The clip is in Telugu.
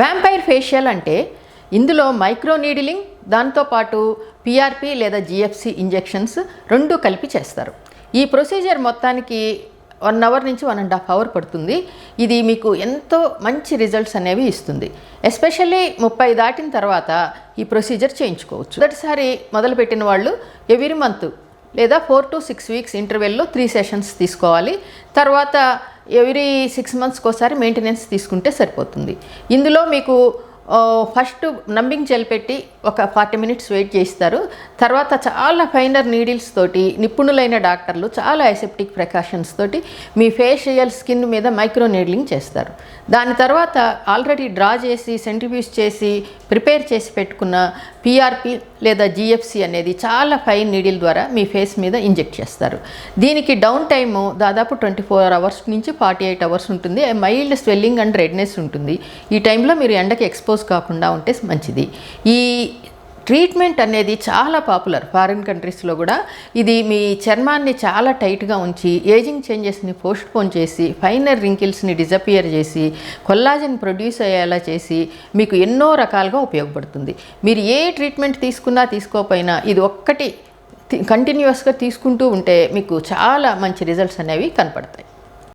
వ్యాంపైర్ ఫేషియల్ అంటే ఇందులో మైక్రో నీడిలింగ్ దాంతోపాటు పిఆర్పి లేదా జిఎఫ్సి ఇంజెక్షన్స్ రెండు కలిపి చేస్తారు. ఈ ప్రొసీజర్ మొత్తానికి 1 అవర్ నుంచి 1.5 అవర్ పడుతుంది. ఇది మీకు ఎంతో మంచి రిజల్ట్స్ అనేవి ఇస్తుంది. ఎస్పెషల్లీ 30 దాటిన తర్వాత ఈ ప్రొసీజర్ చేయించుకోవచ్చు. మొదటిసారి మొదలుపెట్టిన వాళ్ళు ఎవ్రీ మంత్ లేదా 4 to 6 వీక్స్ ఇంటర్వెల్లో 3 సెషన్స్ తీసుకోవాలి. తర్వాత ఎవ్రీ 6 మంత్స్కి ఒకసారి మెయింటెనెన్స్ తీసుకుంటే సరిపోతుంది. ఇందులో మీకు ఫస్ట్ నంబింగ్ జెల్ పెట్టి ఒక 40 మినిట్స్ వెయిట్ చేస్తారు. తర్వాత చాలా ఫైనర్ నీడిల్స్ తోటి నిపుణులైన డాక్టర్లు చాలా అసెప్టిక్ ప్రికాషన్స్ తోటి మీ ఫేషియల్ స్కిన్ మీద మైక్రో నీడిలింగ్ చేస్తారు. దాని తర్వాత ఆల్రెడీ డ్రా చేసి సెంట్రిఫ్యూజ్ చేసి ప్రిపేర్ చేసి పెట్టుకున్న పిఆర్పి లేదా జిఎఫ్సి అనేది చాలా ఫైన్ నీడిల్ ద్వారా మీ ఫేస్ మీద ఇంజెక్ట్ చేస్తారు. దీనికి డౌన్ టైము దాదాపు 24 అవర్స్ నుంచి 48 అవర్స్ ఉంటుంది. మైల్డ్ స్వెల్లింగ్ అండ్ రెడ్నెస్ ఉంటుంది. ఈ టైంలో మీరు ఎండకి ఎక్స్పోజ్ కాకుండా ఉంటే మంచిది. ఈ ట్రీట్మెంట్ అనేది చాలా పాపులర్ ఫారిన్ కంట్రీస్లో కూడా. ఇది మీ చర్మాన్ని చాలా టైట్గా ఉంచి ఏజింగ్ చేంజెస్ని పోస్ట్పోన్ చేసి ఫైనర్ రింకిల్స్ని డిజపియర్ చేసి కొల్లాజన్ ప్రొడ్యూస్ అయ్యేలా చేసి మీకు ఎన్నో రకాలుగా ఉపయోగపడుతుంది. మీరు ఏ ట్రీట్మెంట్ తీసుకున్నా తీసుకోకపోయినా ఇది ఒక్కటి కంటిన్యూస్గా తీసుకుంటూ ఉంటే మీకు చాలా మంచి రిజల్ట్స్ అనేవి కనపడతాయి.